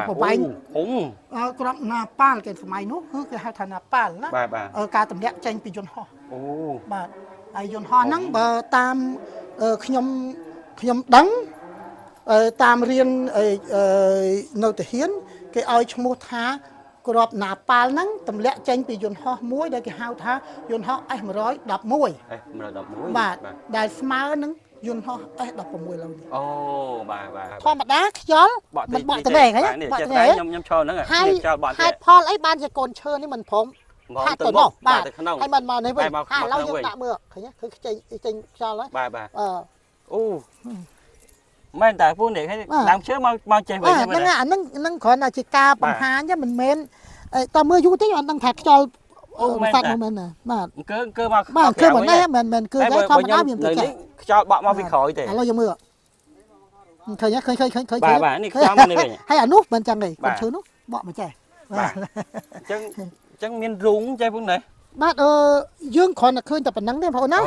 ប្រវែងក្របណាប៉ាល់គេសម័យនោះគឺគេហៅថាណាប៉ាល់ណាការតម្លាក់ចេញពីយន្តហោះអូបាទហើយយន្តហោះហ្នឹងបើតាមខ្ញុំដឹងតាមរៀននៅទាហានគេឲ្យឈ្មោះថាក្របណាប៉ាល់ហ្នឹងតម្លាក់ចេញពីយន្តហោះមួយដែលគេហៅថាយន្តហោះ S111 បាទដែលស្មើនឹងយន្តហោះ S16 ឡើយអូបាទធម្មតាខ្យល់មិនបក់ត្រាហ្នឹងបក់ត្រាខ្ញុំឈរហ្នឹងហើយខ្យល់បក់ហេតុផលអីបានជាកូនឈើនេះមិនព្រមហាត់ទៅនោះបាទហើយមិនមកនេះវិញឥឡូវយើងដាក់មើលឃើញគឺចេញខ្យល់ហើយបាទអូមែនតែពូនេះឲ្យដើមឈើមកចេះវិញហ្នឹងអាហ្នឹងគ្រាន់តែជាការបង្ហាញមិនមែនតើមើលយូរតិចអត់ដឹងថាខ្យល់អូមែនតែមែនណាបាទគឺមកបាទគឺមិនដែរមិនគឺដែរធម្មតាវាមិនទៅខ្យល់បក់មកពីក្រោយទេឥឡូវយើងមើលឃើញបាទនេះខ្យល់មកនេះវិញហើយអានោះមិនចឹងទេកូនឈើនោះបក់មកចេះបាទអញ្ចឹងមានរូងចេះពូនេះបាទយើងគ្រាន់តែឃើញតែប៉ុណ្្នឹងទេបងប្អូនណា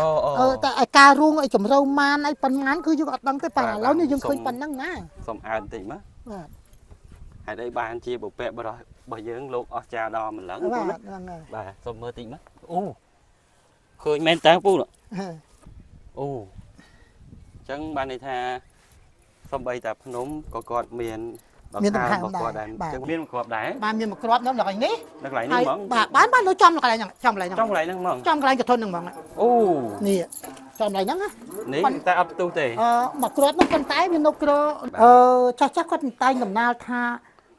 តែឲ្យការរួងឲ្យចម្រៅម៉ានឲ្យប៉ុន្មានគឺយើងអត់ដឹងទេប៉ះឥឡូវនេះយើងឃើញប៉ុណ្្នឹងណាសុំអើបន្តិចមកបាទហើយđâyបានជាបុព្វបុរសរបស់យើងលោកអស្ចារ្យដល់ម្លឹងបាទហ្នឹងហើយបាទសុំមើលតិចមកអូឃើញមែនតើពូអូអញ្ចឹងបានន័យថាសំបីតាភ្នំក៏គាត់មានមានដង្ហើមដែរអញ្ចឹងមានមួយគ្រាប់ដែរបាទមានមួយគ្រាប់ហ្នឹងកន្លែងនេះកន្លែងនេះហ្មងបាទបាននៅចំកន្លែងហ្នឹងចំកន្លែងហ្នឹងហ្មងចំកន្លែងកធុនហ្នឹងហ្មងអូនេះចំកន្លែងហ្នឹងនេះតែអត់ផ្ទុះទេមួយគ្រាប់ហ្នឹងប៉ុន្តែវានៅក្រចាស់គាត់តែងដំណាលថា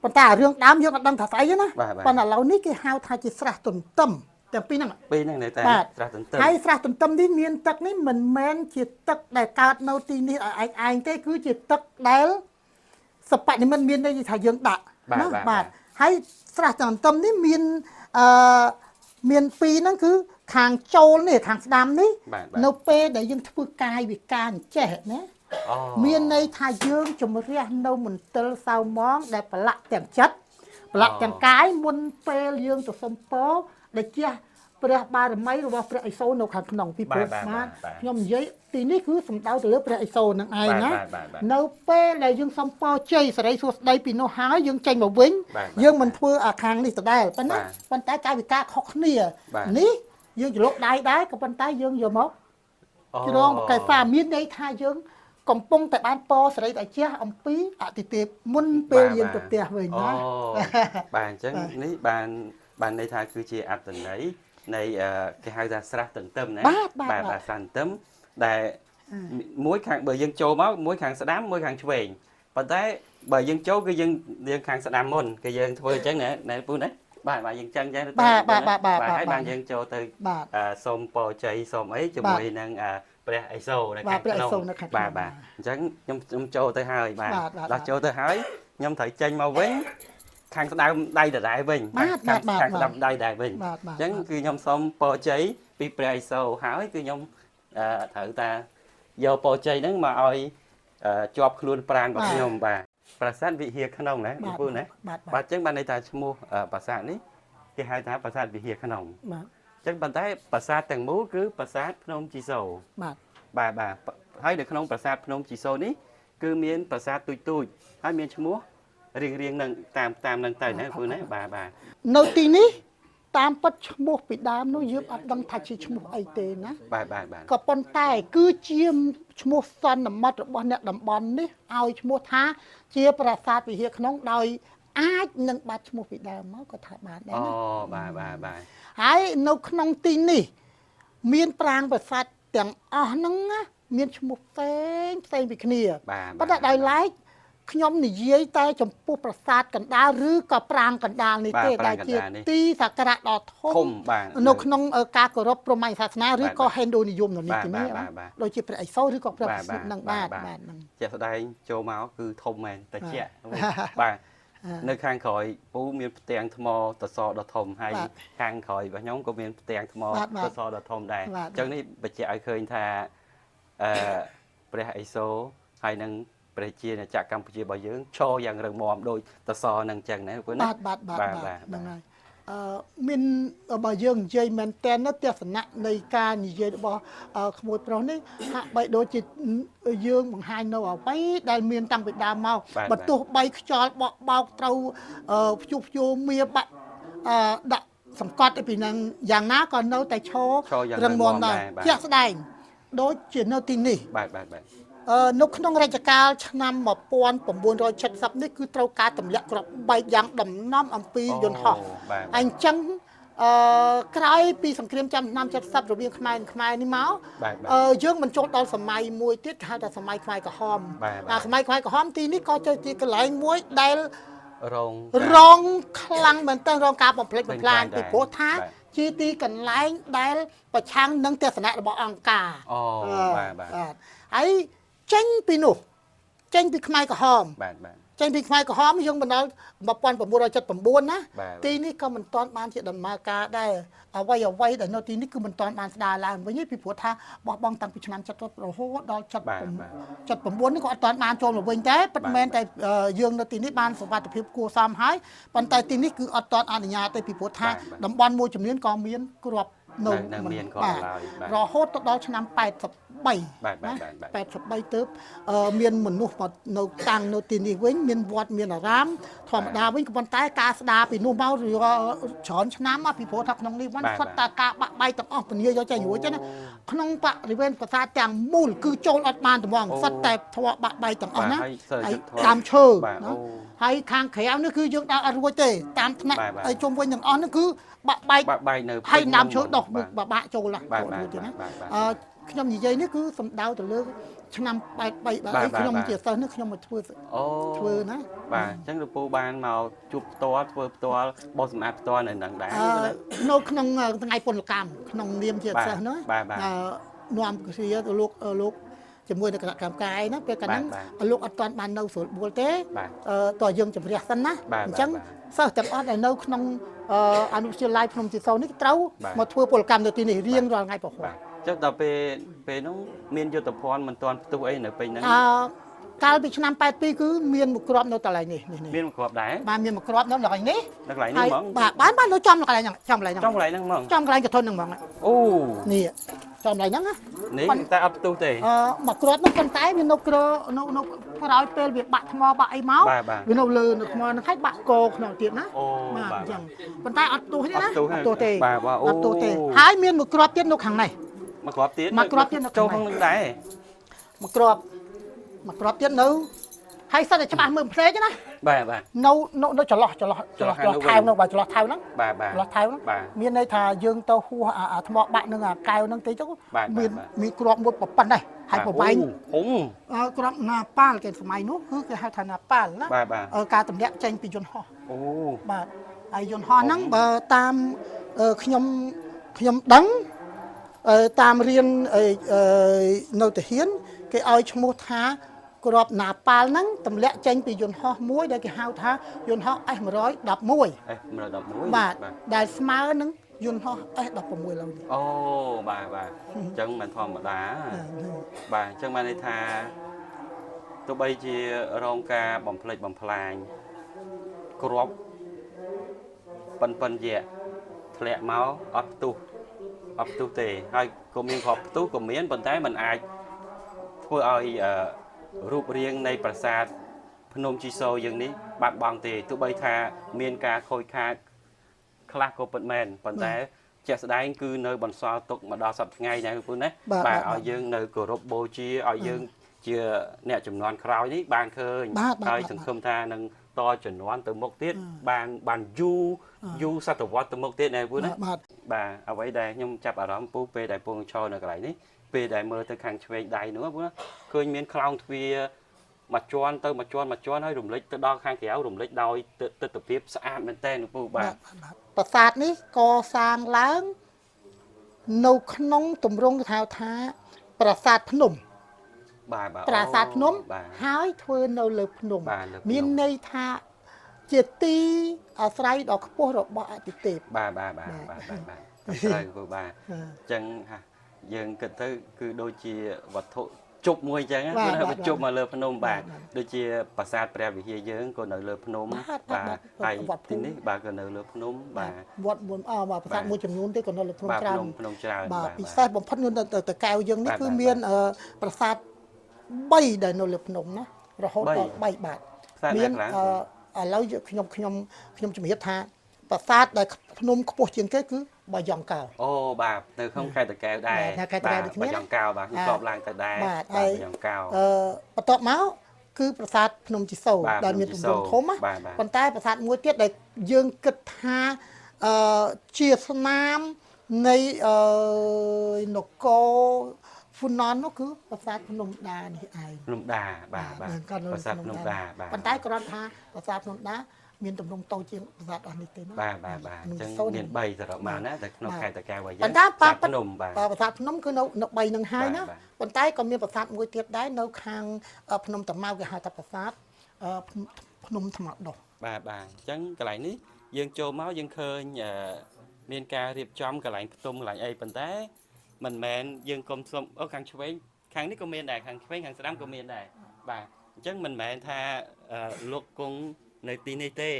ប៉ុន្តែរឿងដើមយើងអត់ដឹងថាស្អីទេណាប៉ុន្តែឥឡូវនេះគេហៅថាជាស្រះទន្ទឹមទាំងពីរហ្នឹងនៅតែស្រះទន្ទឹមហើយស្រះទន្ទឹមនេះមានទឹកនេះមិនមែនជាទឹកដែលកើតនៅទីនេះឲ្យឯងទេគឺជាទឹកដែលសពនិមិត្តមានន័យថាយើងដាក់ណាបាទហើយស្រះទន្ទឹមនេះមានពីរហ្នឹងគឺខាងចូលនេះខាងស្ដាំនេះនៅពេលដែលយើងធ្វើកាយវិការអញ្ចេះណាមានន័យថាយើងជំរះនៅមន្ទិលសៅហ្មងដែលប្រឡាក់ទាំងចិត្តប្រឡាក់ទាំងកាយមុនពេលយើងទៅសុំពរដែលជាព្រះបារមីរបស់ព្រះឥសូរនៅខាងក្នុងពីព្រោះបាទខ្ញុំនិយាយទីនេះគឺសំដៅទៅលើព្រះឥសូរនឹងឯងណានៅពេលដែលយើងសុំពរជ័យសេរីសួស្តីពីនោះហើយយើងចេញមកវិញយើងមិនធ្វើអាខាងនេះដដែលប៉ុន្តែកាយវិការខុសគ្នានេះយើងច្រឡុកដៃដែរក៏ប៉ុន្តែយើងយកមកជ្រងកែសាមានន័យថាយើងកំពុងតែបានពរសេរីតែជះអំពីអតិទេពមុនពេលយើងទៅផ្ទះវិញណាបាទអញ្ចឹងនេះបានន័យថាគឺជាអត្តន័យនៃគេហៅថាស្រះទន្ទឹមណាបាទស្រះទន្ទឹមដែលមួយខាងបើយើងចូលមកមួយខាងស្ដាំមួយខាងឆ្វេងប៉ុន្តែបើយើងចូលគឺយើងខាងស្ដាំមុនគឺយើងធ្វើអញ្ចឹងណែពូណាបាទយើងចឹងចឹងទៅហើយបានយើងចូលទៅសូមពរជ័យសូមអីជាមួយនឹងព្រះឥសូរនៅខាងក្នុងបាទអញ្ចឹងខ្ញុំចូលទៅហើយបាទដល់ចូលទៅហើយខ្ញុំត្រូវចេញមកវិញខាងស្ដាំដៃដដែលវិញខាងស្ដាំដៃដែរវិញអញ្ចឹងគឺខ្ញុំសូមពរជ័យពីព្រះឥសូរហើយគឺខ្ញុំត្រូវតាយកពរជ័យហ្នឹងមកឲ្យជាប់ខ្លួនប្រាណរបស់ខ្ញុំបាទប្រាសាទវិហារក្នុងណាបងប្អូនណាបាទអញ្ចឹងបានន័យថាឈ្មោះប្រាសាទនេះគេហៅថាប្រាសាទវិហារក្នុងបាទអញ្ចឹងប៉ុន្តែប្រាសាទទាំងមូលគឺប្រាសាទភ្នំជីសូរបាទហើយនៅក្នុងប្រាសាទភ្នំជីសូរនេះគឺមានប្រាសាទទូចហើយមានឈ្មោះរៀងនឹងតាមនឹងទៅណាព្រោះណាបាទនៅទីនេះតាមពិតឈ្មោះពីដើមនោះយើងអត់ដឹងថាជាឈ្មោះអីទេណាបាទក៏ប៉ុន្តែគឺជាឈ្មោះសន្មតរបស់អ្នកតំបន់នេះឲ្យឈ្មោះថាជាប្រាសាទវិហារក្នុងដោយអាចនឹងបាត់ឈ្មោះពីដើមមកក៏ថាបានដែរណាបាទហើយនៅក្នុងទីនេះមានប្រាង្គប្រាសាទទាំងអស់ហ្នឹងណាមានឈ្មោះផ្សេងពីគ្នាប៉ុន្តែដោយឡែកខ្ញុំនិយាយតែចំពោះប្រាសាទកណ្ដាលឬក៏ប្រាង្គកណ្ដាលនេះទេដែលជាទីសក្ការៈដ៏ធំនៅក្នុងការគោរពព្រហ្មញ្ញសាសនាឬក៏ហិណ្ឌូនិយមនៅនេះទីនេះដូចជាព្រះឥសូរឬក៏ព្រះវិស្ណុនឹងបាទហ្នឹងជាក់ស្ដែងចូលមកគឺធំមែនតែជាបាទនៅខាងក្រោយពូមានផ្ទាំងថ្មតសដ៏ធំហើយខាងក្រោយរបស់ខ្ញុំក៏មានផ្ទាំងថ្មតសដ៏ធំដែរអញ្ចឹងនេះបញ្ជាក់ឲ្យឃើញថាព្រះឥសូរហើយនឹងព្រះជាណាចក្រកម្ពុជារបស់យើងឈរយ៉ាងរឹងមាំដោយតសនឹងអញ្ចឹងណាព្រោះណាបាទហ្នឹងហើយ មានបើយើងនិយាយមែនតើនៅទស្សនៈនៃការនិយាយរបស់ក្មួយប្រុសនេះហាក់បីដូចជាយើងបង្ហាញនៅអ្វីដែលមានតាំងពីដើមមកបើទោះបីខ្យល់បក់បោកត្រូវព្យុះព្យួរមាបាក់ដាក់សង្កត់ពីនឹងយ៉ាងណាក៏នៅតែឈររឹងមាំដែរជាក់ស្ដែងដូចជានៅទីនេះបាទនៅក្នុងរជ្ជកាលឆ្នាំ1970នេះគឺត្រូវការទម្លាក់គ្រាប់បែកយ៉ាងដំណំអំពីយន្តហោះអញ្ចឹងក្រោយពីសង្គ្រាមឆ្នាំ70រវាងខ្មែរនិងខ្មែរនេះមកយើងបញ្ចូលដល់សម័យមួយទៀតគេហៅថាសម័យខ្មែរក្រហមសម័យខ្មែរក្រហមទីនេះក៏ជាកន្លែងមួយដែលរងខ្លាំងមែនទែនរងការបំផ្លិចបំផ្លាញពីព្រោះថាជាទីកន្លែងដែលប្រឆាំងនឹងទស្សនៈរបស់អង្គការបាទហើយចេញពីនោះចេញពីខ្មែរក្រហមចេញពីខ្មែរក្រហមយើងបណ្ដាល1979ណាទីនេះក៏មិនទាន់បានជាដំណើរការដែរអ្វីដែលនៅទីនេះគឺមិនទាន់បានស្ដារឡើងវិញទេពីព្រោះថាបោះបង់តាំងពីឆ្នាំ70រហូតដល់79នេះក៏អត់ទាន់បានចូលមកវិញតែពិតមែនតែយើងនៅទីនេះបានសុវត្ថិភាពគួរសមហើយប៉ុន្តែទីនេះគឺអត់ទាន់អនុញ្ញាតទេពីព្រោះថាតំបន់មួយចំនួនក៏មានគ្រាប់នៅមានក៏ឡើយរហូតដល់ឆ្នាំ83ទៅមានមនុស្សមកនៅតាំងនៅទីនេះវិញមានវត្តមានអារាមធម្មតាវិញក៏ប៉ុន្តែការស្ដារពីនោះមកច្រើនឆ្នាំពីព្រោះថាក្នុងនេះវ៉ាន់សុទ្ធតែការបាក់បែកទាំងអស់ពញាយកចេញរួចទេណាក្នុងបរិវេណប្រាសាទទាំងមូលគឺចូលអត់បានត្មងសុទ្ធតែធ្លាប់បាក់បែកទាំងអស់ណាហើយដើមឈើណាហើយខាងក្រៅនេះគឺយើងដើរអត់រួចទេតាមថ្នាក់ហើយជុំវិញទាំងអស់នេះគឺបាក់បែកនៅហើយដើមឈើដុះបាក់ចូលណារួចទេណាខ្ញុំនិយាយនេះគឺសំដៅទៅលើឆ្នាំ83ខ្ញុំជាសិស្សនេះខ្ញុំមកធ្វើណាបាទអញ្ចឹងលោកពូបានមកជួបផ្ទាល់ធ្វើផ្ទាល់បោសសម្អាតផ្ទាល់នៅនឹងដែរនៅក្នុងថ្ងៃពលកម្មក្នុងនាមជាសិស្សនោះនាំគ្រាទៅលោកជាមួយនឹងគណៈកម្មការណាពេលកាលហ្នឹងលោកអត់ទាន់បាននៅស្រួលបួលទេតើយើងជំរះសិនណាអញ្ចឹងសិស្សទាំងអស់ដែលនៅក្នុងអនុវិទ្យាល័យភ្នំជីសូវនេះត្រូវមកធ្វើពលកម្មនៅទីនេះរៀងរាល់ថ្ងៃពហុចុះដល់ពេលនោះមានយុទ្ធភ័ណ្ឌមិនទាន់ផ្ទុះអីនៅពេលហ្នឹងកាលពីឆ្នាំ82គឺមានមួយគ្រាប់នៅកន្លែងនេះមានមួយគ្រាប់ដែរបាទមានមួយគ្រាប់នៅកន្លែងនេះនៅកន្លែងនេះហ្មងបាននៅចំកន្លែងហ្នឹងចំកន្លែងហ្នឹងហ្មងចំកន្លែងកធុនហ្នឹងហ្មងអូនេះចំកន្លែងហ្នឹងណានេះតែអត់ផ្ទុះទេមួយគ្រាប់នោះប៉ុន្តែវានៅក្រនៅក្រោយពេលវាបាក់ថ្មបាក់អីមកវានៅលើនៅថ្មហ្នឹងហើយបាក់កក្នុងទៀតណាបាទអញ្ចឹងប៉ុន្តែអត់ផ្ទុះទេណាអត់ផ្ទុះទេអត់ផ្ទុះទេហើយមានមួយគ្រាប់ទៀតនៅខាងនេះមួយគ្រាប់ទៀតចូលក្នុងនឹងដែរមួយគ្រាប់ទៀតនៅហើយសិតតែច្បាស់មើលភ្នែកណាបាទនៅចន្លោះថែវហ្នឹងបាទចន្លោះថែវហ្នឹងចន្លោះថែវហ្នឹងមានន័យថាយើងទៅហួសអាថ្មបាក់នឹងអាកែវហ្នឹងតិចទៅមានគ្រាប់មួយប៉ុណ្ណេះហើយប្រវែងគ្រាប់ណាប៉ាល់គេសម័យនោះគឺគេហៅថាណាប៉ាល់ណាការទម្លាក់ចេញពីយន្តហោះបាទហើយយន្តហោះហ្នឹងបើតាមខ្ញុំដឹងតាមរៀននៅទាហានគេឲ្យឈ្មោះថាគ្រាប់ណាប៉ាល់ហ្នឹងទម្លាក់ចេញពីយន្តហោះមួយដែលគេហៅថាយន្តហោះ S111 បាទដែលស្មើនឹងយន្តហោះ S16 ឡើយអូបាទអញ្ចឹងមិនធម្មតាបាទអញ្ចឹងបានន័យថាទោះបីជារងការបំផ្លិចបំផ្លាញគ្រាប់ប៉ុនជាធ្លាក់មកអត់ផ្ទុះទេហើយក៏មានគ្រាប់ផ្ទុះក៏មានប៉ុន្តែมันអាចធ្វើឲ្យរូបរាងនៃប្រាសាទភ្នំជីសូយើងនេះបាត់បង់ទេទោះបីថាមានការខូចខាតខ្លះក៏ពិតមែនប៉ុន្តែជាក់ស្ដែងគឺនៅបន្សល់ទុកមកដល់សប្តាហ៍ថ្ងៃណាលោកពូណាបាទឲ្យយើងនៅគោរពបូជាឲ្យយើងជាអ្នកចំនួនក្រោយនេះបានឃើញហើយសង្ឃឹមថានឹងតចំនួនទៅមុខទៀតបានយូរសតវត្សទៅមុខទៀតណាពូណាបាទអ្វីដែលខ្ញុំចាប់អារម្មណ៍ពូពេលដែលពងឈរនៅកន្លែងនេះពេលដែលមើលទៅខាងឆ្វេងដៃនោះពូណាឃើញមានខ្លោងទ្វារមួយជាន់ទៅមួយជាន់ហើយរំលេចទៅដល់ខាងក្រៅរំលេចដោយទិដ្ឋភាពស្អាតមែនតើពូបាទប្រាសាទនេះកសាងឡើងនៅក្នុងទម្រង់ហៅថាប្រាសាទភ្នំប្រាសាទភ្នំហើយធ្វើនៅលើភ្នំមានន័យថាជាទីអាស្រ័យដ៏ខ្ពស់របស់អាទិទេពបាទត្រូវពូបាទអញ្ចឹងយើងគិតទៅគឺដូចជាវត្ថុ ជប់មួយអញ្ចឹងគឺទៅជប់មកលើភ្នំបាទដូចជាប្រាសាទព្រះវិហារយើងក៏នៅលើភ្នំបាទហើយទីនេះបាទក៏នៅលើភ្នំបាទវត្តមួយបាទប្រាសាទមួយចំនួនទេក៏នៅលើភ្នំច្រើន ភ្នំច្រើន បាទពិសេសបំផុតនៅទៅកែវយើងនេះគឺមានប្រាសាទ3ដែលនៅលើភ្នំណារហូតដល់3បាទមានឥឡូវខ្ញុំជំរាបថាប្រាសាទដែលភ្នំខ្ពស់ជាងគេគឺបាយ័ងកោ អូបាទនៅក្នុងខេត្តតាកែវដែរបាយ័ងកោបាទខ្ញុំធ្លាប់ឡើងទៅដែរបាយ័ងកោបន្ទាប់មកគឺប្រាសាទភ្នំជីសូរដែលមានទំហំធំណាប៉ុន្តែប្រាសាទមួយទៀតដែលយើងគិតថាជាស្នាមនៃនគរហ្វូណននោះគឺប្រាសាទភ្នំដានេះឯង ភ្នំដាបាទប្រាសាទភ្នំដាបាទប៉ុន្តែគ្រាន់ថាប្រាសាទភ្នំដាមានទំហំតូចជាងប្រាសាទអស់នេះទេណាបាទអញ្ចឹងមាន3សរុបមកណាតែក្នុងខេត្តតាកែវយើង ប៉ុន្តែភ្នំបាទប្រាសាទភ្នំគឺនៅ3នឹងហើយណាប៉ុន្តែក៏មានប្រាសាទមួយទៀតដែរនៅខាងភ្នំតាម៉ៅគេហៅថាប្រាសាទភ្នំថ្មដោះបាទអញ្ចឹងកន្លែងនេះយើងចូលមកយើងឃើញមានការរៀបចំកន្លែងផ្ទុំកន្លែងអីប៉ុន្តែមិនមែនយើងកុំសុំខាងឆ្វេងខាងនេះក៏មានដែរខាងឆ្វេងខាងស្ដាំក៏មានដែរបាទអញ្ចឹងមិនមែនថាលោកគង់នៅទីនេះទេ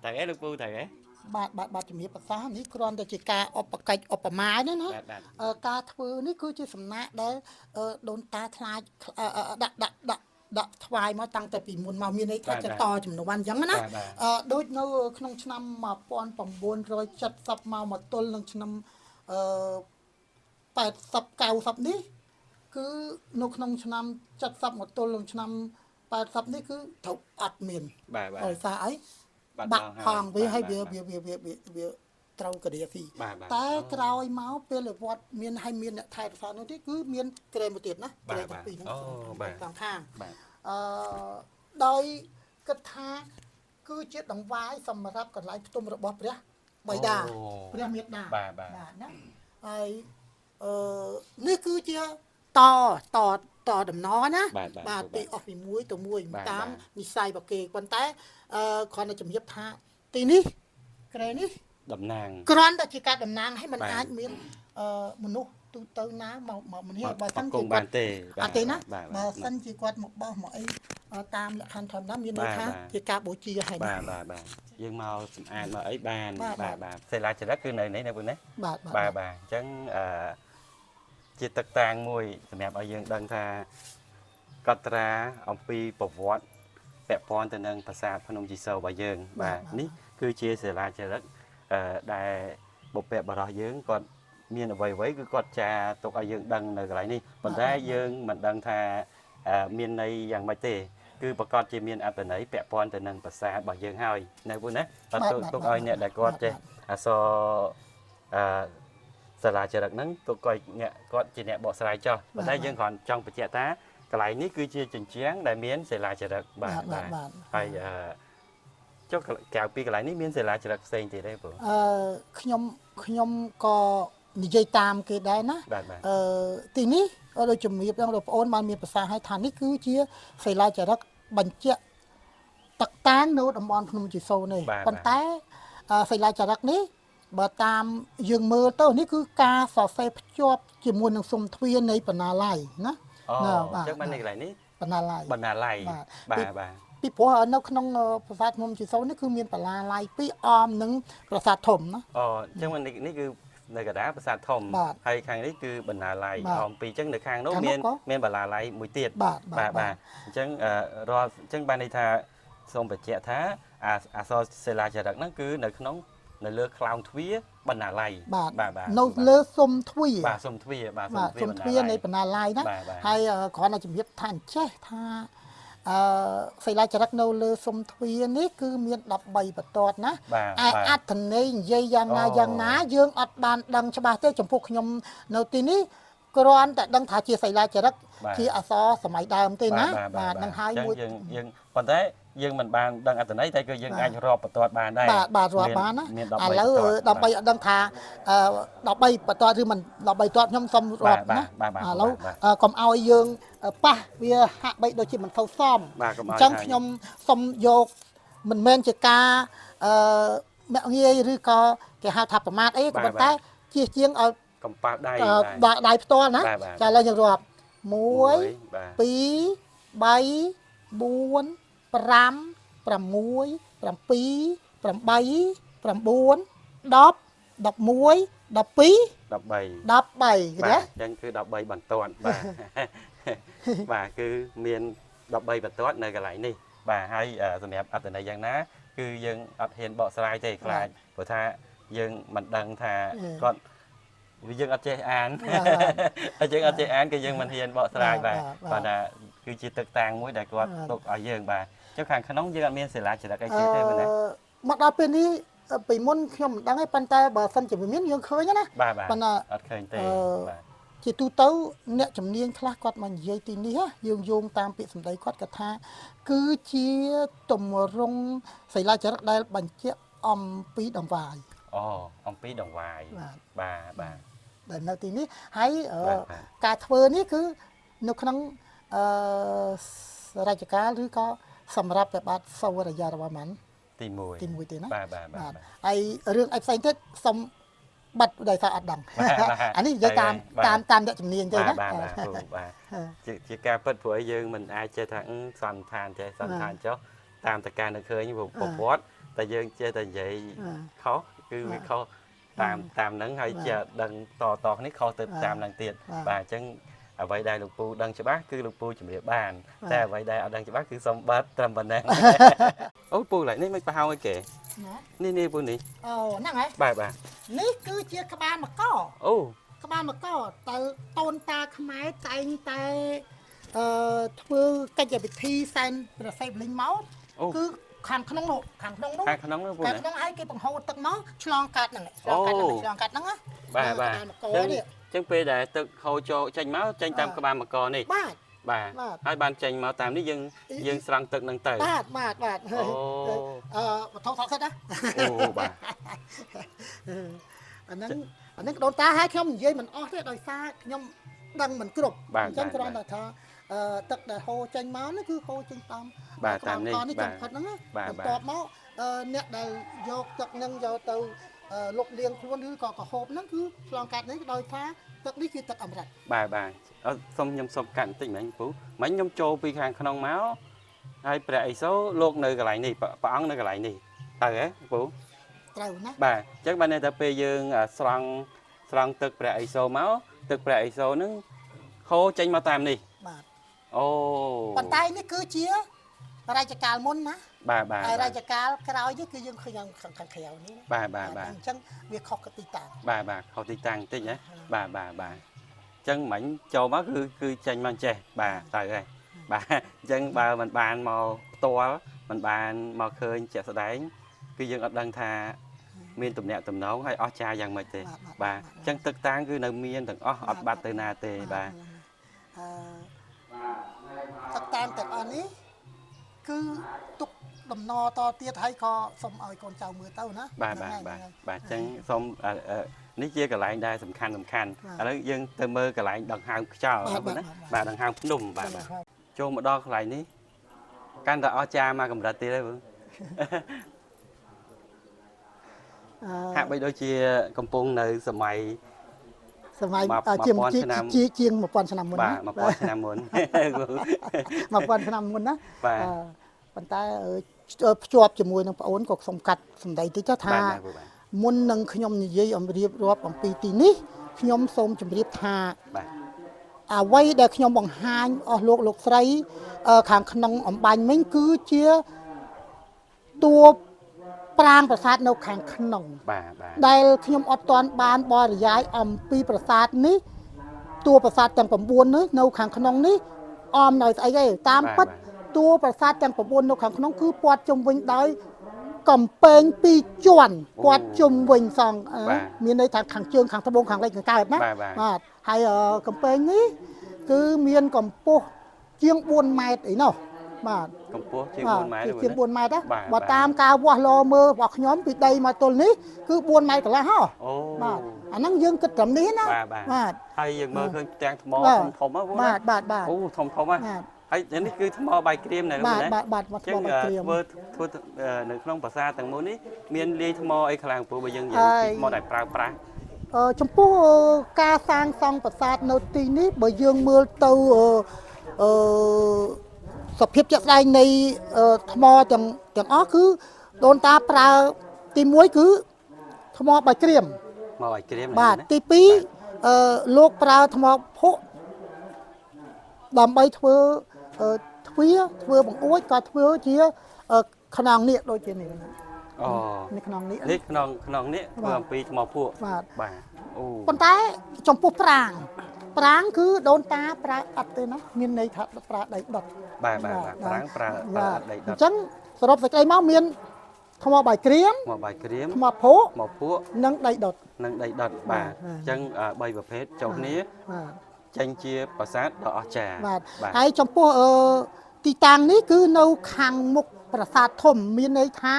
តែឯងលោកពូតែឯងបាទជំរាបប្រសានេះគ្រាន់តែជាការឧបកិច្ចឧបមាទេណាការធ្វើនេះគឺជាសំណាក់ដែលដូនតាខ្លាចដាក់ថ្វាយមកតាំងតែពីមុនមកមានន័យថាតចំនួនអញ្ចឹងណាដូចនៅក្នុងឆ្នាំ1970មកទល់នឹងឆ្នាំ80 90នេះគឺនៅក្នុងឆ្នាំ70មកទល់នឹងឆ្នាំ80នេះគឺត្រូវអត់មានដោយសារអីបាក់ផងវាឲ្យវាត្រូវករាស៊ីតែក្រោយមកពេលវត្តមានឲ្យមានអ្នកថែរក្សានោះទៀតគឺមានក្រែមួយទៀតណាក្រែទាំងពីរហ្នឹងខាងដោយគិតថាគឺជាដង្វាយសម្រាប់កន្លែងផ្ទុំរបស់ព្រះបិតាព្រះមេត្តាបាទណាហើយនេះគឺជាតដំណរណាបាទពីអស់ពីមួយទៅមួយតាមនិស័យរបស់គេប៉ុន្តែគ្រាន់តែជំរាបថាទីនេះក្រែនេះតំណាងគ្រាន់តែជាការតំណាងឲ្យมันអាចមានមនុស្សទូទៅណាមកមិនហេបើសិនជាគាត់ទេអត់ទេណាបើសិនជាគាត់មកបោះមកអីតាមលក្ខខណ្ឌធម្មតាមានន័យថាជាការបូជាឲ្យបាទយើងមកសម្អាតមកអីបានបាទសិលាចារឹកគឺនៅនេះនៅពេលនេះបាទអញ្ចឹងជាទឹកតាងមួយសម្រាប់ឲ្យយើងដឹងថាកត់ត្រាអំពីប្រវត្តិពាក់ព័ន្ធទៅនឹងប្រាសាទភ្នំជីសូររបស់យើងបាទនេះគឺជាសិលាចារឹកដែលបុព្វបុរសយើងគាត់មានអ្វីគឺគាត់ចាទុកឲ្យយើងដឹងនៅកន្លែងនេះប៉ុន្តែយើងមិនដឹងថាមានន័យយ៉ាងម៉េចទេគឺប្រកាសជាមានអត្ថន័យពាក់ព័ន្ធទៅនឹងប្រាសាទរបស់យើងហើយនៅពួកណាទុកឲ្យអ្នកដែលគាត់ចេះអសសាលាចារឹកហ្នឹងទុកឲ្យអ្នកគាត់ជាអ្នកបកស្រាយចោះប៉ុន្តែយើងគ្រាន់ចង់បញ្ជាក់ថាកន្លែងនេះគឺជាជញ្ជាំងដែលមានសាលាចារឹកបាទហើយចុះក្រៅពីកន្លែងនេះមានសាលាចារឹកផ្សេងទៀតទេបងខ្ញុំក៏និយាយតាមគេដែរណាទីនេះដូចជំរាបដល់បងប្អូនបានមានប្រសាសន៍ឲ្យថានេះគឺជាសាលាចារឹកបញ្ជាក់តកតាងនៅតំបន់ភ្នំជីសូរនេះប៉ុន្តែសាលាចារឹកនេះបើតាមយើងមើលទៅនេះគឺការសរសេរភ្ជាប់ជាមួយនឹងសុំទ្វារនៃបណ្ណាល័យណាចឹងបាននៅកន្លែងនេះបណ្ណាល័យបាទពីព្រោះនៅក្នុងប្រាសាទភ្នំជីសូរនេះគឺមានបណ្ណាល័យពីរអមនឹងប្រាសាទធំណាចឹងនេះគឺនៅកណ្ដាលប្រាសាទធំហើយខាងនេះគឺបណ្ណាល័យអមពីរចឹងនៅខាងនោះមានបណ្ណាល័យមួយទៀតបាទអញ្ចឹងរាល់អញ្ចឹងបានន័យថាសូមបញ្ជាក់ថាអសរសិលាចារឹកហ្នឹងគឺនៅក្នុងនៅលើខ្លោងទ្វារបណ្ណាល័យនៅលើសុំទ្វារសុំទ្វារនៃបណ្ណាល័យណាហើយគ្រាន់តែជំរាបថាអញ្ចេះថាសិលាចារឹកនៅលើសុំទ្វារនេះគឺមាន13បន្ទាត់ណាអត្ថន័យនិយាយយ៉ាងណាយើងអត់បានដឹងច្បាស់ទេចំពោះខ្ញុំនៅទីនេះគ្រាន់តែដឹងថាជាសិលាចារឹកជាអក្សរសម័យដើមទេណាបាទនឹងហើយមួយយើងប៉ុន្តែយើងមិនបានដឹងអត្ថន័យតែគឺយើងអាចរាប់បន្ទាត់បានដែរបាទរាប់បានណាឥឡូវដើម្បីឲ្យដឹងថា13បន្ទាត់ឬមិន13បន្ទាត់ខ្ញុំសុំរាប់ណាឥឡូវកុំឲ្យយើងប៉ះវាហាក់បីដូចជាមិនសូវសមអញ្ចឹងខ្ញុំសុំយកមិនមែនជាការមាក់ងាយឬក៏គេហៅថាប្រមាថអីក៏ប៉ុន្តែជាជាងឲ្យកំប៉ាល់ដៃដៃផ្ទាល់ណាចាឥឡូវយើងរាប់ 1 បាទ 2 3 4 5 6 7 8 9 10 11 12 13 13 ឃើញ បាទ ទេ អញ្ចឹងគឺ13បន្ទាត់បាទបាទគឺមាន13បន្ទាត់នៅកន្លែងនេះបាទហើយសម្រាប់អត្តន័យយ៉ាងណាគឺយើងអត់ហ៊ានបកស្រាយទេខ្លាចព្រោះថាយើងមិនដឹងថាគាត់វាយើងអត់ចេះអានហើយយើងអត់ចេះអានគឺយើងមិនហ៊ានបកស្រាយបាទគាត់ថាគឺជាទឹកតាំងមួយដែលគាត់ទុកឲ្យយើងបាទចុះខាងក្នុងយើងអត់មានសិលាចារឹកអីទៀតទេមែនទេ មកដល់ពេលនេះពីមុនខ្ញុំមិនដឹងទេប៉ុន្តែបើសិនជាមានយើងឃើញណា បាទ ប៉ុន្តែ អត់ឃើញទេបាទ ជាទូទៅអ្នកជំនាញខ្លះគាត់មកនិយាយទីនេះយើងយោងតាមពាក្យសម្ដីគាត់គាត់ថាគឺជាទម្រង់សិលាចារឹកដែលបញ្ជាក់អំពីដង្វាយ អូអំពីដង្វាយបាទ ដែលនៅទីនេះហើយការធ្វើនេះគឺនៅក្នុងរាជការឬក៏សម្រាប់តែបាទសវរយារវម័ន ទី1 ទេណា បាទ ហើយរឿងអីផ្សេងទៀតសុំបាត់ដោយសារអត់ដឹងអានេះនិយាយតាមអ្នកជំនាញទេណា បាទជាការពិតព្រោះឲ្យយើងមិនអាចចេះថាសន្និដ្ឋានចេះសន្និដ្ឋានចុះតាមតការនៅឃើញប្រវត្តិតែយើងចេះតែនិយាយខុសគឺវាខុសតាមហ្នឹងហើយជាដឹងតគ្នាខុសទៅតាមហ្នឹងទៀតបាទអញ្ចឹងអ្វីដែលលោកពូដឹងច្បាស់គឺលោកពូជំរាបបានតែអ្វីដែលអត់ដឹងច្បាស់គឺសុំបាត់ត្រឹមប៉ុណ្ណឹងអូពូឡើយនេះមិនប្រហោងអីគេនេះពូនេះអូហ្នឹងហើយបាទនេះគឺជាក្បាលមកកអូក្បាលមកកតែតូនតាខ្មែរតែងតែធ្វើកិច្ចពិធីសែនប្រសេបលិញមកគឺខាងក្នុងនោះខាងក្នុងនោះហើយគេបង្ហូរទឹកមកឆ្លងកាត់ហ្នឹងឆ្លងកាត់ហ្នឹងណា បាទចឹងពេលដែលទឹកហូរចូលចេញមកចេញតាមក្បាលមកកនេះបាទហើយបានចេញមកតាមនេះយើងស្រង់ទឹកហ្នឹងទៅបាទអូវត្ថុស័ក្តិសិទ្ធណាអូបាទអាហ្នឹងដូនតាឲ្យខ្ញុំនិយាយមិនអស់ទេដោយសារខ្ញុំដឹងមិនគ្រប់អញ្ចឹងគ្រាន់តែថាទឹកដែលហូរចេញមកនេះគឺហូរចេញតាមនេះចំផុតហ្នឹងបន្ទាប់មកអ្នកដែលយកទឹកហ្នឹងយកទៅលុកលាងខ្លួនឬក៏កហូបហ្នឹងគឺឆ្លងកាត់នេះដោយថាទឹកនេះគឺទឹកអមរិតបាទសុំខ្ញុំសុំកាត់បន្តិចមិញពូមិញខ្ញុំចូលពីខាងក្នុងមកហើយព្រះឥសូរលោកនៅកន្លែងនេះព្រះអង្គនៅកន្លែងនេះទៅហ៎ពូត្រូវណាបាទអញ្ចឹងបានតែពេលយើងស្រង់ទឹកព្រះឥសូរមកទឹកព្រះឥសូរហ្នឹងហូរចេញមកតាមនេះបាទអូប៉ុន្តែនេះគឺជារាជកាលមុនណាបាទហើយរាជកាលក្រោយនេះគឺយើងឃើញខាងក្រៅនេះបាទអញ្ចឹងវាខុសកទីតាំងបាទខុសទីតាំងបន្តិចណាបាទអញ្ចឹងមិញចូលមកគឺចេញមកចេះបាទទៅហើយបាទអញ្ចឹងបើមិនបានមកផ្ទាល់មិនបានមកឃើញជាក់ស្ដែងគឺយើងអត់ដឹងថាមានទំនាក់ទំនងហើយអស់ចាយ៉ាងម៉េចទេបាទអញ្ចឹងទឹកតាំងគឺនៅមានទាំងអស់អត់បាត់ទៅណាទេបាទទឹកតាំងទាំងអស់នេះគឺទុកដំណរតទៀតហើយក៏សូមឲ្យកូនចៅមើលទៅណាបាទអញ្ចឹងសូមនេះជាកន្លែងដែលសំខាន់ឥឡូវយើងទៅមើលកន្លែងដង្ហើមខ្យល់ណាបាទដង្ហើមភ្នំបាទចូលមកដល់កន្លែងនេះកាន់តែអស្ចារ្យមកកម្រិតទៀតហើយបងហាក់បីដូចជាកំពុងនៅសម័យជាង1000ឆ្នាំមុនបាទ1000ឆ្នាំមុន1000ឆ្នាំមុនណាប៉ុន្តែភ្ជាប់ជាមួយនឹងប្អូនក៏សុំកាត់សម្ដីតិចថាមុននឹងខ្ញុំនិយាយអំរៀបរាប់អំពីទីនេះខ្ញុំសូមជម្រាបថាអ្វីដែលខ្ញុំបង្ហាញអស់លោកស្រីខាងក្នុងអំបញ្ញមិញគឺជាតួប្រាង្គប្រាសាទនៅខាងក្នុងដែលខ្ញុំអត់ទាន់បានបរិយាយអំពីប្រាសាទនេះតួប្រាសាទទាំង9នេះនៅខាងក្នុងនេះអមដោយស្អីទេតាមពិតតួប្រាសាទទាំង9នៅខាងក្នុងគឺព័ទ្ធជុំវិញដោយកំពែង2ជាន់ព័ទ្ធជុំវិញសងមានន័យថាខាងជើងខាងត្បូងខាងលិចខាងកើតណាបាទហើយកំពែងនេះគឺមានកម្ពស់ជាង4ម៉ែត្រអីណោះបាទកម្ពស់ជាង4ម៉ែត្រជាង4ម៉ែត្របើតាមការវាស់លមើលរបស់ខ្ញុំពីដីមកទល់នេះគឺ4ម៉ែត្រកន្លះហ៎បាទអាហ្នឹងយើងគិតត្រឹមនេះណាបាទហើយយើងមើលឃើញផ្ទាំងថ្មធំៗហ្នឹងបាទអូធំណាហើយនេះគឺថ្មបាយក្រៀមណាបាទថ្មបាយក្រៀមធ្វើនៅក្នុងប្រាសាទទាំងមូលនេះមានលាយថ្មអីខ្លាំងពូបើយើងនិយាយពីថ្មដែលប្រើប្រាស់ ចំពោះការសាងសង់ប្រាសាទនៅទីនេះបើយើងមើលទៅសភាពជាក់ស្ដែងនៃថ្មទាំងអស់គឺដូនតាប្រើទី1គឺថ្មបាយក្រៀម មកឲ្យក្រៀម បាទទី2លោកប្រើថ្មភក់ដើម្បីធ្វើធ្វើបង្អួចក៏ធ្វើជាខ្នងនាគដូចជានេះ អូ នេះខ្នងនាគ នេះខ្នងនេះធ្វើអំពីថ្មភក់ បាទ បាទអូ ប៉ុន្តែចំពោះប្រាង្គគឺដូនតាប្រើអត់ទេណាមានន័យថាប្រើដីដុត បាទប្រាំងប្រើដីដុត អញ្ចឹងសរុបសេចក្តីមកមានថ្មបាយក្រៀម មកបាយក្រៀម ថ្មភក់ មកភក់ និងដីដុត និងដីដុតបាទអញ្ចឹង3ប្រភេទចុះគ្នា បាទ ចេញជាប្រាសាទដ៏អស្ចារ្យ បាទហើយចំពោះទីតាំងនេះគឺនៅខាងមុខប្រាសាទធំមានន័យថា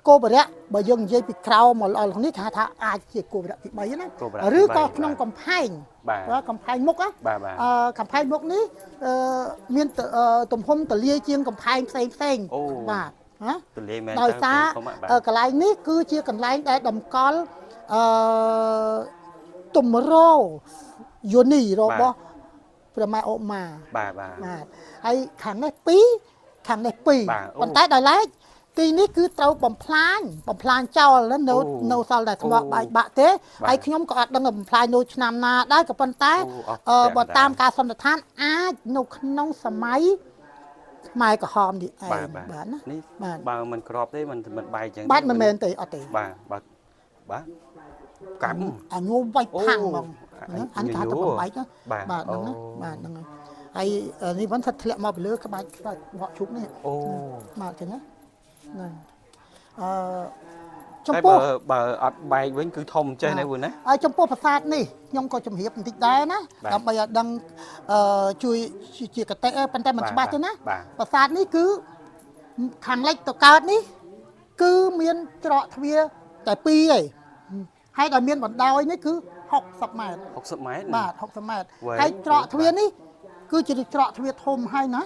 គោបរៈបើយើងនិយាយពីក្រៅមកល្អនេះគេថាអាចជាគោបរៈទី3ណាឬក៏ក្នុងកំផែង បាទ កំផែងមុខណា បាទ កំផែងមុខនេះមានទំហំទលាយជាងកំផែងផ្សេងបាទណា ទលាយមែន ដោយសារកន្លែងនេះគឺជាកន្លែងដែលតម្កល់ទម្រយោនីរបស់ព្រះម៉ែអូម៉ា បាទ ហើយខាងនេះ2ខាងនេះ2ប៉ុន្តែដោយឡែកទីនេះគឺត្រូវបំផ្លាញចោលនៅសល់តែថ្មបាយបាក់ទេហើយខ្ញុំក៏អត់ដឹងបំផ្លាញនៅឆ្នាំណាដែរក៏ប៉ុន្តែបើតាមការសន្និដ្ឋានអាចនៅក្នុងសម័យខ្មែរក្រហមនេះឯងបាទណា នេះបើមិនក្របទេមិនបាយចឹង បាទមិនមែនទេអត់ទេ បាទកម្ម អាញោមវាយផាំងហ្មងអានេះថាទៅបំបែកណាបាទហ្នឹងណាបាទហ្នឹងហើយនេះvẫn thậtធ្លាក់មកពីលើក្បាច់បកជុកនេះ អូ បាទចឹងណាហ្នឹងចំពោះ បើអត់បែកវិញគឺធំចេះណាពូណា ហើយចំពោះប្រាសាទនេះខ្ញុំក៏ជំរាបបន្តិចដែរណាដើម្បីឲ្យដឹងជួយជាកតិប៉ុន្តែមិនច្បាស់ទេណាប្រាសាទនេះគឺខាងលិចទៅកើតនេះគឺមានច្រកទ្វារតែ2ឯងហើយដែលមានបណ្ដោយនេះគឺ60ម៉ែត្រ 60ម៉ែត្រ បាទ60ម៉ែត្រហើយច្រកទ្វារនេះគឺជាច្រកទ្វារធំហើយណា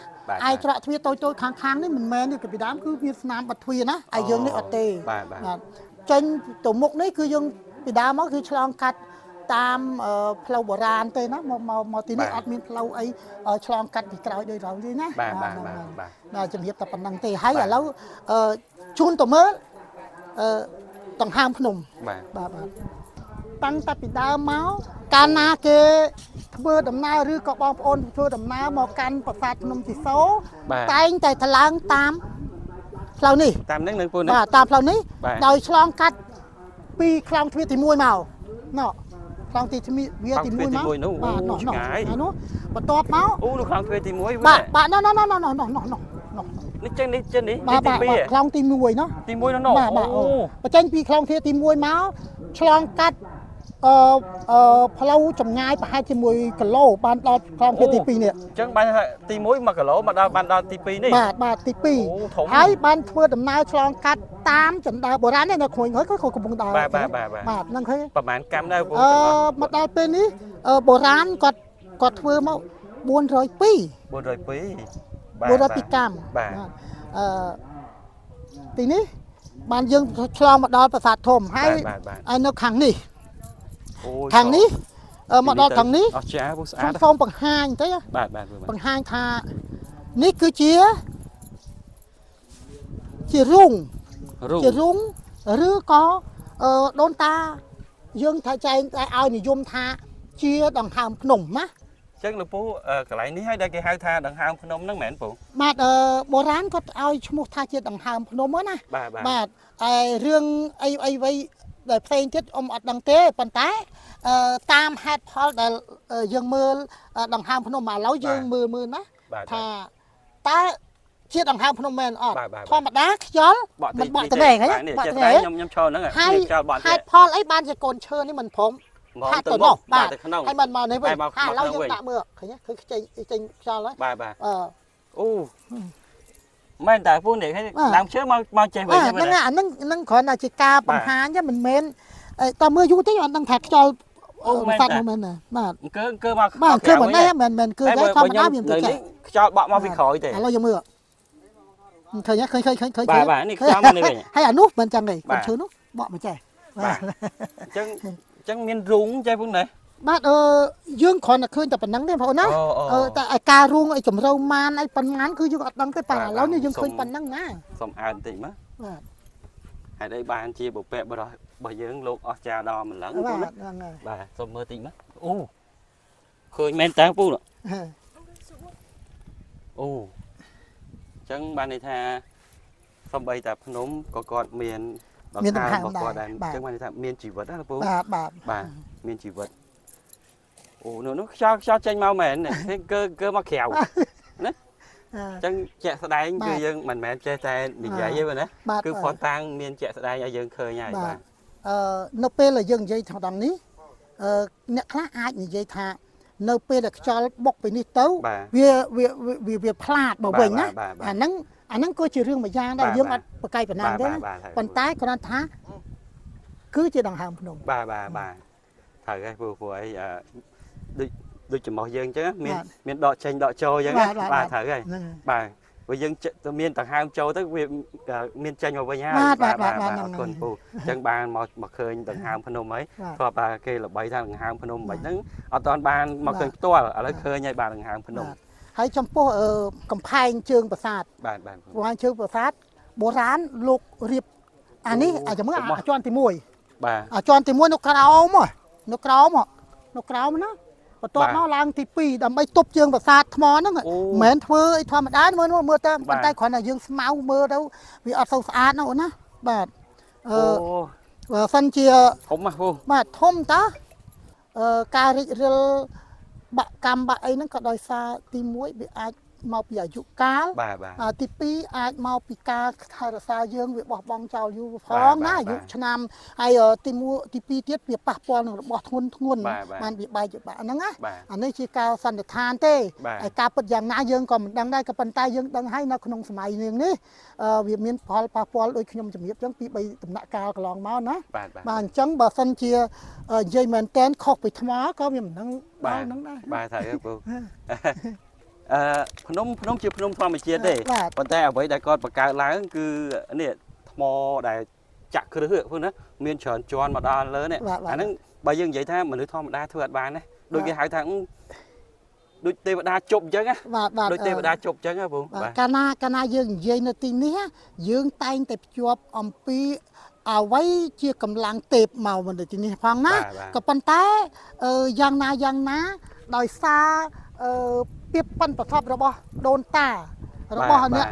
ឯច្រកទ្វារតូចៗខាងនេះមិនមែនទេពីដើមគឺវាស្នាមបាត់ទ្វារណាឯយើងនេះអត់ទេបាទចេញទៅមុខនេះគឺយើងពីដើមមកគឺឆ្លងកាត់តាមផ្លូវបុរាណទេណាមកទីនេះអត់មានផ្លូវអីឆ្លងកាត់ពីក្រោយដោយរងទេណាបាទជំរាបតែប៉ុណ្្នឹងទេហើយឥឡូវជូនទៅមើលដង្ហើមភ្នំបាទតាំងតែពីដើមមកកាលណាគេធ្វើដំណើរឬក៏បងប្អូនធ្វើដំណើរមកកាន់ប្រាសាទភ្នំជីសូរតែងតែថ្លើមតាមផ្លូវនេះតាមនេះនឹងពូនេះបាទតាមផ្លូវនេះដោយឆ្លងកាត់ពីខ្លោងទ្វារទី1មកណោះខ្លោងទីវាទី1មកបាទនោះបន្ទាប់មកអូនោះខ្លោងទ្វារទី1បាទណោះនេះចឹងនេះទី2ខ្លោងទី1ណោះទី1នោះបាទបញ្ចេញពីខ្លោងទ្វារទី1មកឆ្លងកាត់ផ្លូវចម្ងាយប្រហែលជា1គីឡូបានដល់ខ្លោងទ្វារទី2នេះអញ្ចឹងបានទី1 1គីឡូមកដល់បានដល់ទី2នេះបាទទី2ហើយបានធ្វើដំណើរឆ្លងកាត់តាមចន្ទើបុរាណនេះនៅក្មួយហើយក៏កំពុងដើរបាទហ្នឹងឃើញប្រហែលកម្មដែរមកដល់ពេលនេះបុរាណគាត់ធ្វើមក402កម្មបាទទីនេះបានយើងឆ្លងមកដល់ប្រាសាទធំហើយនៅខាងនេះមកដល់ខាងនេះអស្ចារ្យពូស្អាតសូមបង្ហាញទៅបាទបង្ហាញថានេះគឺជារូងឬក៏ដូនតាយើងថាចែងតែឲ្យនិយមថាជាដង្ហើមភ្នំណាចឹងលោកពូកន្លែងនេះហើយដែលគេហៅថាដង្ហើមភ្នំហ្នឹងមែនពូបាទបុរាណគាត់ឲ្យឈ្មោះថាជាដង្ហើមភ្នំណាបាទហើយរឿងអីដែលផ្សេងទៀតអត់ដឹងទេប៉ុន្តែតាមហេតុផលដែលយើងមើលដង្ហើមភ្នំឥឡូវយើងមើលណាថាតើជាដង្ហើមភ្នំមែនអត់ធម្មតាខ្យល់មិនបក់ត្រេងហ៎បក់ត្រេងខ្ញុំឈរហ្នឹងហើយហេតុផលអីបានជាកូនឈើនេះមិនព្រមថាទៅនោះបាទហើយមិនមកនេះវិញឥឡូវយើងដាក់មើលឃើញឃើញចេញខ្យល់ហើយបាទអូមែនតើពូនេះដើមឈើមកចេះវិញហ្នឹងហ្នឹងគ្រាន់តែជាការបង្ហាញមិនមែនតើមើលយូរទេអត់ដឹងថាខ្យល់សត្វនោះមែនណាបាទគឺមកបាទគឺមិនដែរមិនគឺតែធម្មតាមានទៅនេះខ្យល់បក់មកពីក្រោយទេឥឡូវយើងមើលឃើញបាទនេះខ្យល់មកនេះវិញហើយអានោះមិនចឹងទេកូនឈើនោះបក់មិនចេះបាទអញ្ចឹង ចឹងមានរូងចែពូនេះ បាទយើងគ្រាន់តែឃើញតែប៉ុណ្ណឹងទេបងប្អូនណាតែឯការរួងឯចម្រៅម៉ានឯប៉ុន្មានគឺយើងអត់ដឹងទេប៉ាឥឡូវនេះយើងឃើញប៉ុណ្ណឹងណា សុំអើបន្តិចមក បាទ ហេតុអីបានជាបុព្វបុរសរបស់យើងលោកអស្ចារ្យដល់ម្លឹង បា ពូ ទ ណា ហ្នឹងហើយ បាទសុំមើលតិចមកអូឃើញមែនតើពូអូចឹងបានន័យថាសំបីតែភ្នំក៏គាត់មានដង្ហើមរបស់គាត់ដែរចឹងបានន័យថាមានជីវិតណាពូ បាទ បាទមានជីវិតអូនោះខ្យល់ចេញមកមែនគឺមកក្រៅណាចឹងជាក់ស្ដែងគឺយើងមិនមែនចេះតែនិយាយទេណាគឺផុសតាំងមានជាក់ស្ដែងឲ្យយើងឃើញហើយបាទ នៅពេលដែលយើងនិយាយថាដល់នេះអ្នកខ្លះអាចនិយាយថានៅពេលដែលខ្យល់បុកពីនេះទៅវាផ្លាតមកវិញណាអាហ្នឹងគឺជារឿងមួយយ៉ាងដែរយើងអត់ប្រកែកប៉ុណ្ណាទេប៉ុន្តែគ្រាន់ថាគឺជាដង្ហើមភ្នំ បាទត្រូវហើយព្រោះអីដូចចំោះយើងអញ្ចឹងមានដកចេញដកចូលអញ្ចឹងបាទត្រូវហើយបាទព្រោះយើងទៅមានដង្ហើមចូលទៅវាមានចេញមកវិញហើយបាទអរគុណពូអញ្ចឹងបានមកឃើញដង្ហើមភ្នំហើយធ្លាប់តែគេល្បីថាដង្ហើមភ្នំមិនហ្នឹងអត់តាន់បានមកឃើញផ្ទាល់ឥឡូវឃើញហើយបាទដង្ហើមភ្នំ ហើយចំពោះកំផែងជើងប្រាសាទបាទកំផែងជើងប្រាសាទបុរាណលោករៀបអានេះអាចមើលអាជាន់ទី1បាទអាជាន់ទី1នៅក្រោមនៅក្រោមណាបន្ទាប់មកឡើងទី2ដើម្បីទប់ជើងប្រាសាទថ្មហ្នឹងមិនមែនធ្វើអីធម្មតាមើលតែប៉ុន្តែគ្រាន់តែយើងស្មៅមើលទៅវាអត់សូវស្អាតណាអូនណាបាទបើសិនជាធំណាពូបាទធំតើការរិចរិលបាក់កម្មបាក់អីហ្នឹងក៏ដោយសារទី1វាអាចមកពីអាយុកាលទី2អាចមកពីការថែរក្សាយើងវាបោះបង់ចោលយូរផងណាអាយុឆ្នាំហើយទី2ទៀតវាប៉ះពាល់នឹងរបស់ធ្ងន់បានវាបែកជាបាក់ហ្នឹងណាអានេះជាការសន្និដ្ឋានទេហើយការពិតយ៉ាងណាយើងក៏មិនដឹងដែរក៏ប៉ុន្តែយើងដឹងហើយនៅក្នុងសម័យនេះវាមានផលប៉ះពាល់ដូចខ្ញុំជំរាបចឹងពី3ដំណាក់កាលកន្លងមកណាបាទអញ្ចឹងបើសិនជានិយាយមែនតែនខុសពីថ្មក៏វាមិនដឹងដល់ហ្នឹងដែរបាទត្រូវពូភ្នំជាភ្នំធម្មជាតិទេប៉ុន្តែអ្វីដែលគាត់បង្កើតឡើងគឺនេះថ្មដែលចាក់គ្រឹះពូណាមានច្រើនជាន់មកដល់លើនេះអាហ្នឹងបើយើងនិយាយថាមនុស្សធម្មតាធ្វើអត់បានណាដូចគេហៅថាដូចទេវតាជប់អញ្ចឹងណាដូចទេវតាជប់អញ្ចឹងណាពូកាលណាយើងនិយាយនៅទីនេះយើងតែងតែភ្ជាប់អំពីអ្វីជាកម្លាំងទេពមកនៅទីនេះផងណាក៏ប៉ុន្តែយ៉ាងណាដោយសារពីប៉ិនប្រសពរបស់ដូនតារបស់អ្នក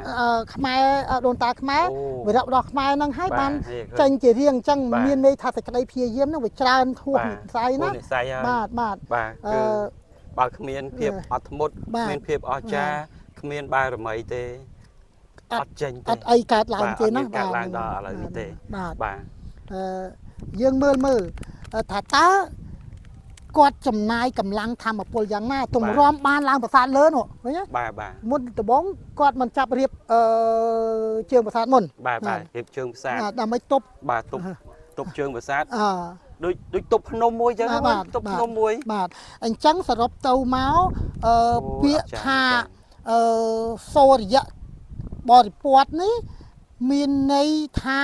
ខ្មែរដូនតាខ្មែរវីរបុរសខ្មែរហ្នឹងហើយបានចេញជារៀងអញ្ចឹងមានន័យថាសេចក្តីព្យាយាមហ្នឹងវាច្រើនហួសនិស័យណាបាទគឺបើគ្មានភាពអត់ធ្មត់គ្មានភាពអស្ចារ្យគ្មានបារមីទេអត់ចេញទេអត់អីកើតឡើងទេណាកើតឡើងដល់ឥឡូវនេះទេបាទយើងមើលថាតើគាត់ចំណាយកម្លាំងធម្មពលយ៉ាងណាទម្រាំបានឡើងប្រាសាទលើនោះឃើញទេបាទមុនដំបូងគាត់មិនចាប់រៀបជើងប្រាសាទមុនបាទរៀបជើងប្រាសាទដើម្បីទប់ទប់ជើងប្រាសាទដូចទប់ភ្នំមួយចឹងទប់ភ្នំមួយបាទអញ្ចឹងសរុបទៅមកពាក្យថាសូរិយបរិពតនេះមានន័យថា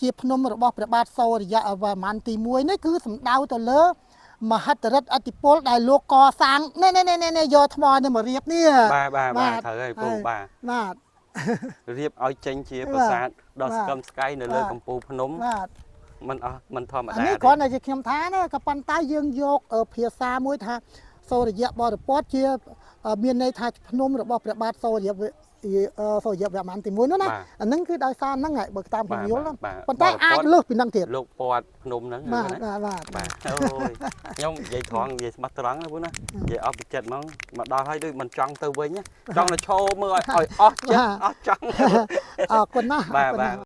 ជាភ្នំរបស់ព្រះបាទសូរិយវរ្ម័នទី1នេះគឺសំដៅទៅលើមហិទ្ធិឫទ្ធិអធិពលដែលលោកកសាងនេះយកថ្មនេះមករៀបនេះបាទត្រូវហើយពូបាទរៀបឲ្យចេញជាប្រាសាទដ៏ស្កឹមស្កៃនៅលើកំពូលភ្នំមិនធម្មតានេះគ្រាន់តែជាខ្ញុំថាណាក៏ប៉ុន្តែយើងយកភាសាមួយថាសូរិយបរិពតជាមានន័យថាភ្នំរបស់ព្រះបាទសូរិយវរ្ម័នទី1នោះណាអាហ្នឹងគឺដោយសារហ្នឹងហើយបើតាមខ្ញុំយល់ប៉ុន្តែអាចលើសពីហ្នឹងទៀតលោកពាត់ភ្នំហ្នឹងបាទអូយខ្ញុំនិយាយត្រង់និយាយស្មាត់ត្រង់ណាពូណានិយាយអស់ពីចិត្តមកដល់ហើយដូចមិនចង់ទៅវិញចង់ទៅឈោមើលឲ្យអស់ចិត្តអស់ចង់អរគុណណាបាទ